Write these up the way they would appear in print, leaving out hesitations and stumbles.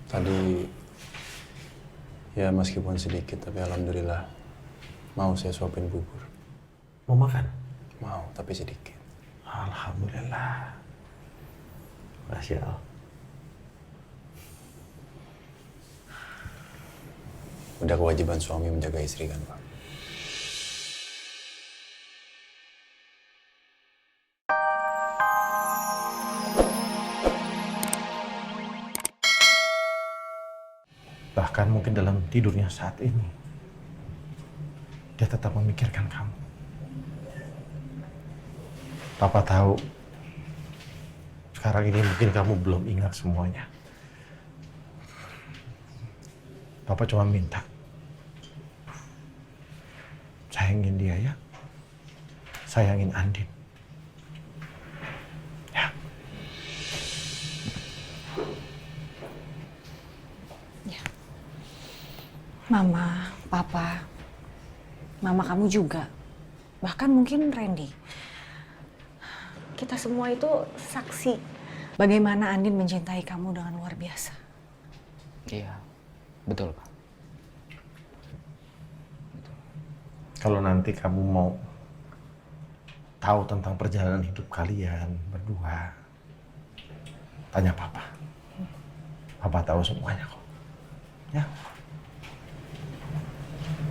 Tadi ya meskipun sedikit tapi alhamdulillah mau saya suapin bubur. Mau makan? Mau tapi sedikit. Alhamdulillah. Masya Allah. Udah kewajiban suami menjaga istri kan, Pak? Bahkan mungkin dalam tidurnya saat ini, dia tetap memikirkan kamu. Papa tahu, sekarang ini mungkin kamu belum ingat semuanya. Papa cuma minta, sayangin dia ya. Sayangin Andin. Ya. Mama, Papa, Mama kamu juga, bahkan mungkin Randy. Kita semua itu saksi bagaimana Andin mencintai kamu dengan luar biasa. Iya, betul Pak. Kalau nanti kamu mau tahu tentang perjalanan hidup kalian berdua, tanya Papa. Papa tahu semuanya kok. Ya.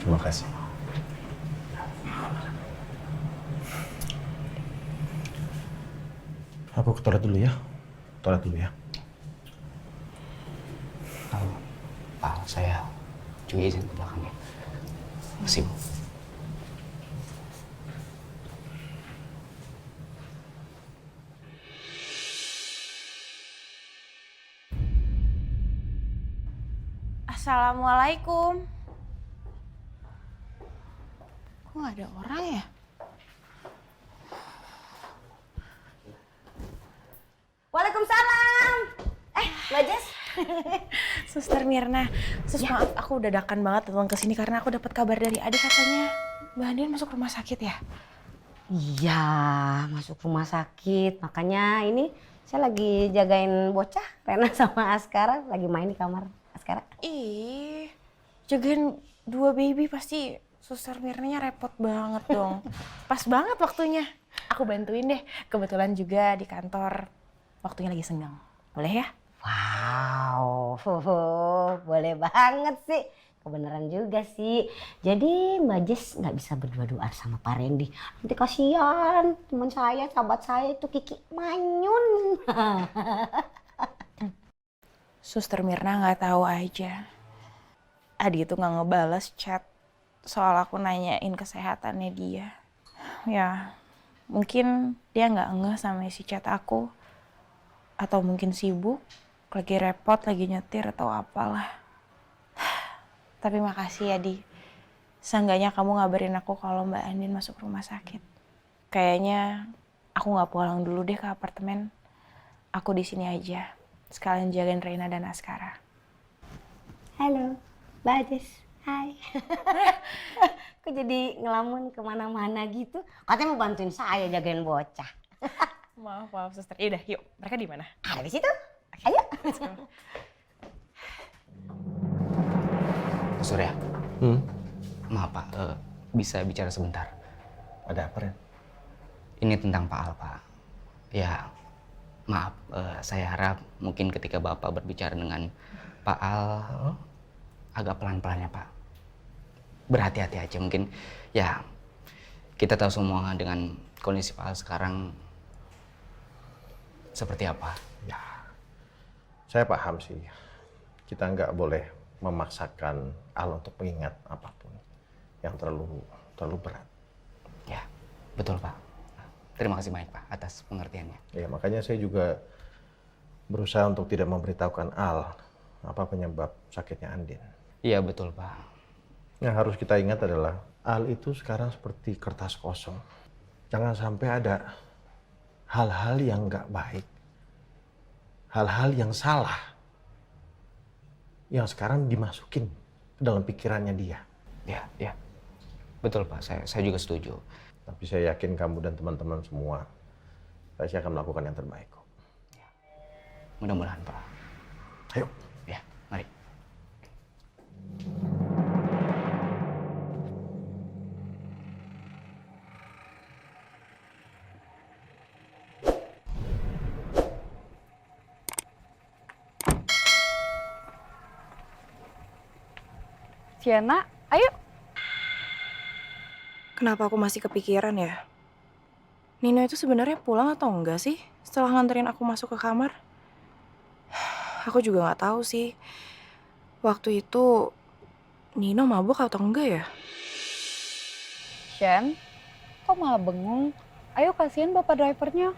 Terima kasih. Aku ke toilet dulu ya. Toilet dulu ya. Pak, saya juga izin ke belakang ya. Makasih, Bu. Assalamualaikum. Kok nggak ada orang ya? Waalaikumsalam. Mbak Jess. Suster Mirna, maaf aku dadakan banget datang ke sini karena aku dapat kabar dari adik katanya Mbak Andin masuk rumah sakit ya. Iya, masuk rumah sakit. Makanya ini saya lagi jagain bocah, Rena sama Askara lagi main di kamar Askara. Ih, jagain dua baby pasti Suster Mirnanya repot banget dong. Pas banget waktunya. Aku bantuin deh. Kebetulan juga di kantor waktunya lagi senggang. Boleh ya? Wow, boleh banget sih. Kebenaran juga sih. Jadi Mbak Jess nggak bisa berdua-duaan sama Pak Randy. Nanti kasihan teman saya, sahabat saya itu Kiki Manyun. Suster Mirna nggak tahu aja. Adi itu nggak ngebales chat soal aku nanyain kesehatannya dia. Ya, mungkin dia nggak ngeh sama isi chat aku. Atau mungkin sibuk, lagi repot, lagi nyetir atau apalah. Tapi makasih ya, Di. Seenggaknya kamu ngabarin aku kalau Mbak Andin masuk rumah sakit. Kayaknya aku nggak pulang dulu deh ke apartemen. Aku di sini aja. Sekalian jagain Reina dan Askara. Halo, Mbak Jess. Hai. Kok jadi ngelamun kemana-mana gitu? Katanya mau bantuin saya jagain bocah. Maaf, suster. Yaudah, yuk. Mereka di mana? Ada di situ. Ayo. Pak Surya. Maaf Pak, bisa bicara sebentar. Ada apa, Ren? Ini tentang Pak Al, Pak. Ya, maaf, saya harap mungkin ketika Bapak berbicara dengan Pak Al, agak pelan-pelan ya Pak. Berhati-hati aja, mungkin ya kita tahu semua dengan kondisi Pak Al sekarang seperti apa. Ya, saya paham sih. Kita nggak boleh memaksakan Al untuk mengingat apapun yang terlalu berat. Ya, betul Pak. Terima kasih banyak Pak atas pengertiannya. Ya, makanya saya juga berusaha untuk tidak memberitahukan Al apa penyebab sakitnya Andin. Iya, betul Pak. Yang harus kita ingat adalah Al itu sekarang seperti kertas kosong. Jangan sampai ada hal-hal yang nggak baik, hal-hal yang salah, yang sekarang dimasukin ke dalam pikirannya dia. Ya, betul Pak. Saya juga setuju. Tapi saya yakin kamu dan teman-teman semua pasti akan melakukan yang terbaik kok. Mudah-mudahan Pak. Ayo. Ya. Sienna, ayo. Kenapa aku masih kepikiran ya? Nino itu sebenarnya pulang atau enggak sih setelah nganterin aku masuk ke kamar? Aku juga nggak tahu sih. Waktu itu Nino mabuk atau enggak ya? Shen, kok malah bengong? Ayo kasihin bapak drivernya.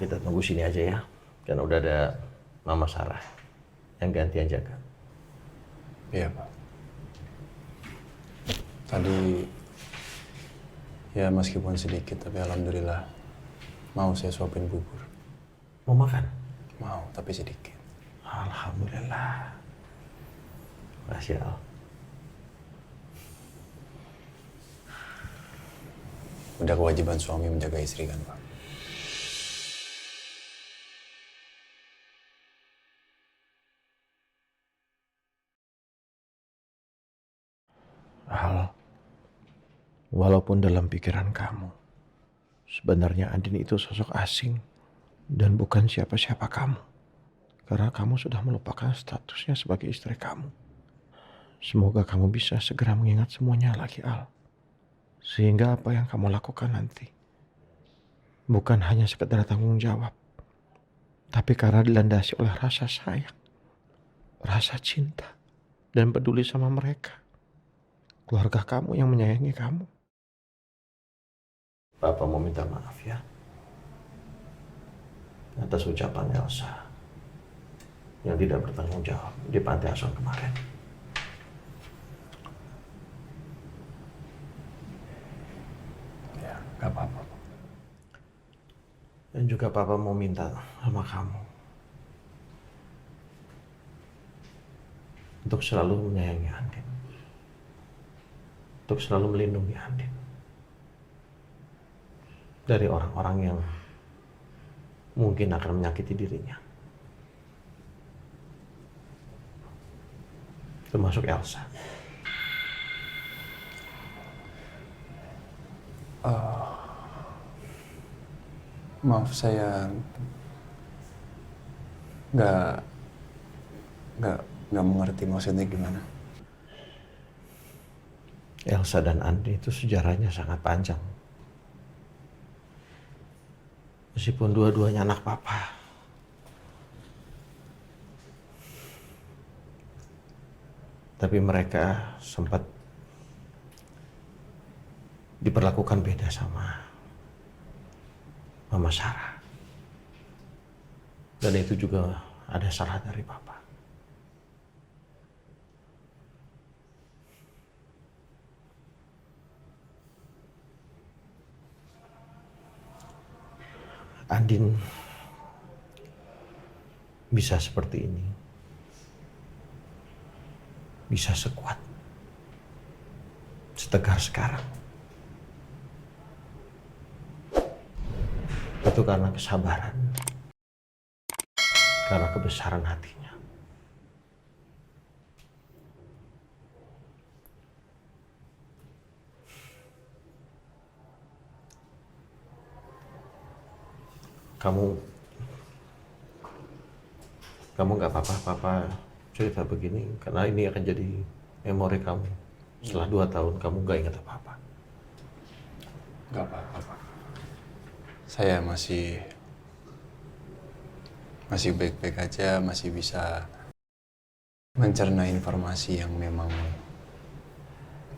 Kita tunggu sini aja ya. Kan udah ada Mama Sarah yang gantian jaga. Iya, Pak. Tadi ya meskipun sedikit tapi alhamdulillah mau saya suapin bubur. Mau makan? Mau, tapi sedikit. Alhamdulillah. Makasih Al. Udah kewajiban suami menjaga istri kan, Pak? Al, walaupun dalam pikiran kamu, sebenarnya Andin itu sosok asing dan bukan siapa-siapa kamu. Karena kamu sudah melupakan statusnya sebagai istri kamu. Semoga kamu bisa segera mengingat semuanya lagi, Al. Sehingga apa yang kamu lakukan nanti bukan hanya sekedar tanggung jawab, tapi karena dilandasi oleh rasa sayang, rasa cinta, dan peduli sama mereka. Keluarga kamu yang menyayangi kamu. Papa mau minta maaf ya atas ucapan Elsa yang tidak bertanggung jawab di panti asuhan kemarin. Ya, gak apa-apa. Dan juga Papa mau minta sama kamu untuk selalu menyayangi Andin, untuk selalu melindungi Andin dari orang-orang yang mungkin akan menyakiti dirinya, termasuk Elsa. Maaf, saya nggak nggak mengerti maksudnya gimana. Elsa dan Andin itu sejarahnya sangat panjang. Meskipun dua-duanya anak papa. Tapi mereka sempat diperlakukan beda sama Mama Sarah. Dan itu juga ada salah dari papa. Andin bisa seperti ini, bisa sekuat, setegar sekarang. Itu karena kesabaran, karena kebesaran hatinya. Kamu nggak apa-apa, Papa cerita begini karena ini akan jadi memori kamu. Setelah 2 tahun kamu nggak ingat apa-apa. Nggak apa-apa, Pak. Saya masih baik-baik aja, masih bisa mencerna informasi yang memang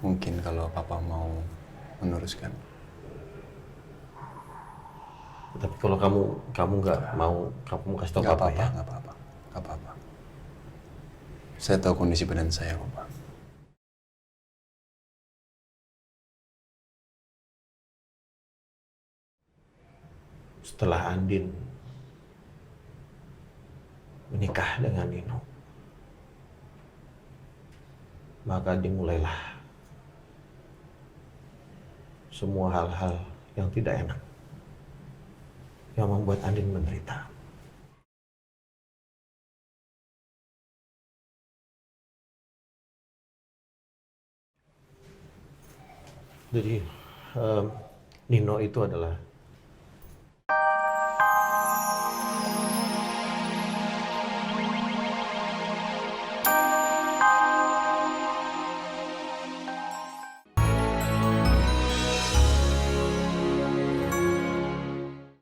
mungkin kalau Papa mau meneruskan. Tapi kalau kamu nggak mau, kamu kasih tahu Nggak Papa apa-apa, ya. nggak apa-apa, nggak apa-apa. Saya tahu kondisi badan saya kok, Pak. Setelah Andin menikah dengan Nino, maka dimulailah semua hal-hal yang tidak enak yang membuat Andin menderita. Jadi Nino itu adalah